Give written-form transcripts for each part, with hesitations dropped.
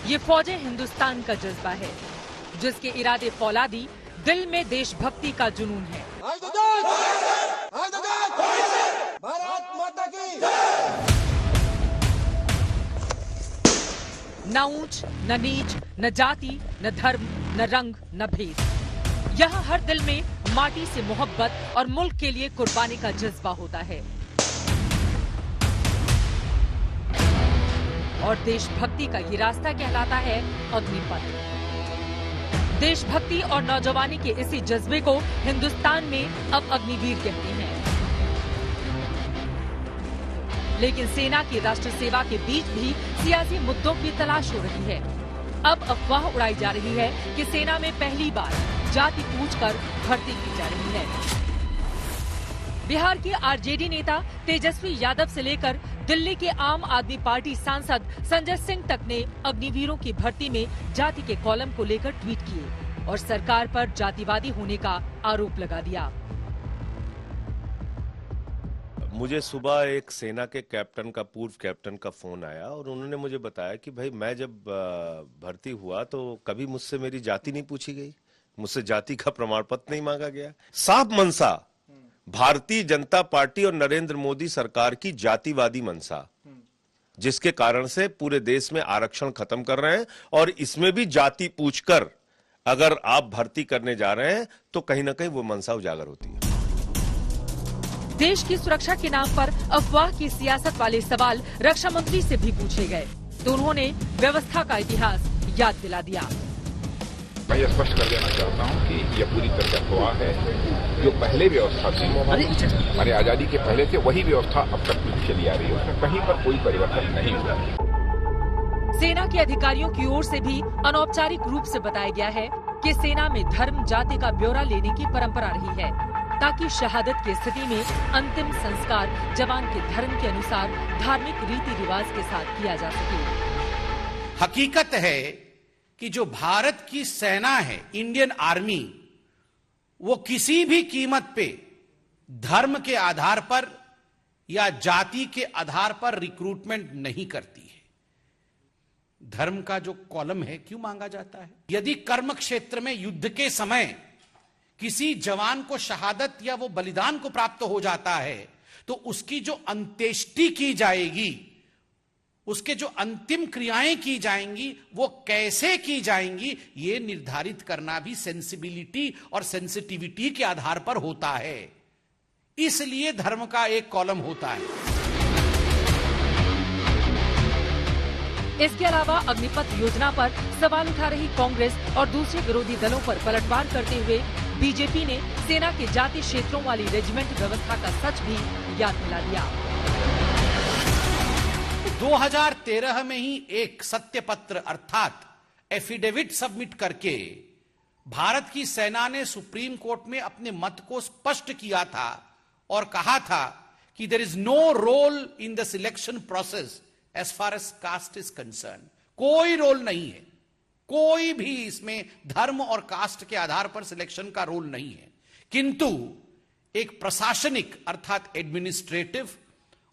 ये फौजें हिंदुस्तान का जज्बा है, जिसके इरादे फौलादी, दिल में देशभक्ति का जुनून है। भारत माता की। न ऊंच, न नीच, न जाति, न धर्म, न रंग, न भेद। यहाँ हर दिल में माटी से मोहब्बत और मुल्क के लिए कुर्बानी का जज्बा होता है। और देशभक्ति का ये रास्ता कहलाता है अग्निपथ। देशभक्ति और नौजवानी के इसी जज्बे को हिंदुस्तान में अब अग्निवीर कहते हैं। लेकिन सेना की राष्ट्र सेवा के बीच भी सियासी मुद्दों की तलाश हो रही है। अब अफवाह उड़ाई जा रही है कि सेना में पहली बार जाति पूछकर भर्ती की जा रही है। बिहार के आरजेडी नेता तेजस्वी यादव से लेकर दिल्ली के आम आदमी पार्टी सांसद संजय सिंह तक ने अग्निवीरों की भर्ती में जाति के कॉलम को लेकर ट्वीट किए और सरकार पर जातिवादी होने का आरोप लगा दिया। मुझे सुबह एक सेना के कैप्टन का, पूर्व कैप्टन का फोन आया और उन्होंने मुझे बताया कि भाई मैं जब भर्ती हुआ तो कभी मुझसे मेरी जाति नहीं पूछी गई, मुझसे जाति का प्रमाण पत्र नहीं मांगा गया। साफ मनसा भारतीय जनता पार्टी और नरेंद्र मोदी सरकार की जातिवादी मनसा, जिसके कारण से पूरे देश में आरक्षण खत्म कर रहे हैं और इसमें भी जाति पूछकर अगर आप भर्ती करने जा रहे हैं तो कहीं ना कहीं वो मनसा उजागर होती है। देश की सुरक्षा के नाम पर अफवाह की सियासत वाले सवाल रक्षा मंत्री से भी पूछे गए तो उन्होंने व्यवस्था का इतिहास याद दिला दिया। मैं ये स्पष्ट कर देना चाहता हूं कि यह पूरी तरह अफवाह है। जो पहले व्यवस्था थी, हमारे आजादी के पहले थे, वही व्यवस्था अब तक चली आ रही है, उसमें कहीं पर कोई परिवर्तन नहीं हुआ। सेना के अधिकारियों की ओर से भी अनौपचारिक रूप से बताया गया है कि सेना में धर्म जाति का ब्यौरा लेने की परंपरा रही है, ताकि शहादत की स्थिति में अंतिम संस्कार जवान के धर्म के अनुसार धार्मिक रीति रिवाज के साथ किया जा सके। हकीकत है कि जो भारत की सेना है, इंडियन आर्मी, वो किसी भी कीमत पे धर्म के आधार पर या जाति के आधार पर रिक्रूटमेंट नहीं करती है। धर्म का जो कॉलम है क्यों मांगा जाता है? यदि कर्म क्षेत्र में युद्ध के समय किसी जवान को शहादत या वो बलिदान को प्राप्त हो जाता है तो उसकी जो अंत्येष्टि की जाएगी, उसके जो अंतिम क्रियाएं की जाएंगी, वो कैसे की जाएंगी, ये निर्धारित करना भी सेंसिबिलिटी और सेंसिटिविटी के आधार पर होता है। इसलिए धर्म का एक कॉलम होता है। इसके अलावा अग्निपथ योजना पर सवाल उठा रही कांग्रेस और दूसरे विरोधी दलों पर पलटवार करते हुए बीजेपी ने सेना के जाति क्षेत्रों वाली रेजिमेंट व्यवस्था का सच भी याद दिला दिया। 2013 में ही एक सत्य पत्र अर्थात एफिडेविट सबमिट करके भारत की सेना ने सुप्रीम कोर्ट में अपने मत को स्पष्ट किया था और कहा था कि there is no role in the selection process as far as caste is concerned. कोई रोल नहीं है, कोई भी इसमें धर्म और कास्ट के आधार पर सिलेक्शन का रोल नहीं है, किंतु एक प्रशासनिक अर्थात एडमिनिस्ट्रेटिव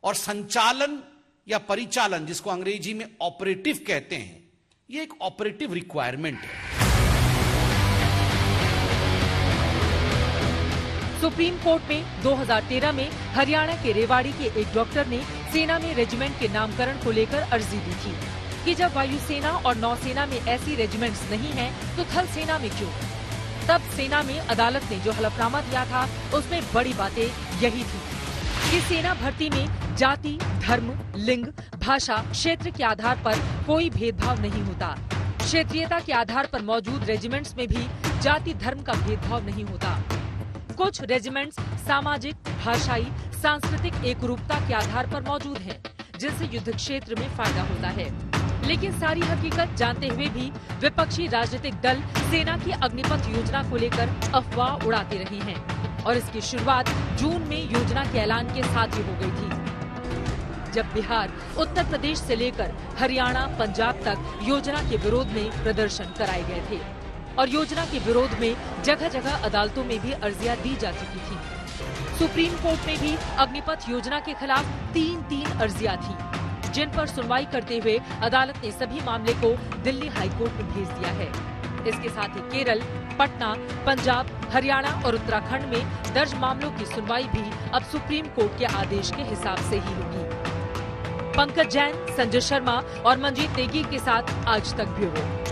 और संचालन या परिचालन, जिसको अंग्रेजी में ऑपरेटिव कहते हैं, यह एक ऑपरेटिव रिक्वायरमेंट है। सुप्रीम कोर्ट में 2013 में हरियाणा के रेवाड़ी के एक डॉक्टर ने सेना में रेजिमेंट के नामकरण को लेकर अर्जी दी थी कि जब वायुसेना और नौसेना में ऐसी रेजिमेंट्स नहीं हैं, तो थल सेना में क्यों? तब सेना में अदालत ने जो हलफनामा दिया था उसमें बड़ी बातें यही थी कि सेना भर्ती में जाति, धर्म, लिंग, भाषा, क्षेत्र के आधार पर कोई भेदभाव नहीं होता। क्षेत्रीयता के आधार पर मौजूद रेजिमेंट्स में भी जाति धर्म का भेदभाव नहीं होता। कुछ रेजिमेंट्स सामाजिक, भाषाई, सांस्कृतिक एकरूपता के आधार पर मौजूद हैं, जिनसे युद्ध क्षेत्र में फायदा होता है। लेकिन सारी हकीकत जानते हुए भी विपक्षी राजनीतिक दल सेना की अग्निपथ योजना को लेकर अफवाह उड़ाते रहे हैं और इसकी शुरुआत जून में योजना के ऐलान के साथ ही हो गई थी, जब बिहार, उत्तर प्रदेश से लेकर हरियाणा, पंजाब तक योजना के विरोध में प्रदर्शन कराए गए थे और योजना के विरोध में जगह जगह अदालतों में भी अर्जियां दी जा चुकी थी। सुप्रीम कोर्ट में भी अग्निपथ योजना के खिलाफ 3 अर्जियां थी। जिन पर सुनवाई करते हुए अदालत ने सभी मामले को दिल्ली हाईकोर्ट में भेज दिया है। इसके साथ ही केरल, पटना, पंजाब, हरियाणा और उत्तराखंड में दर्ज मामलों की सुनवाई भी अब सुप्रीम कोर्ट के आदेश के हिसाब से ही होगी। पंकज जैन, संजय शर्मा और मंजीत नेगी के साथ आज तक ब्यूरो।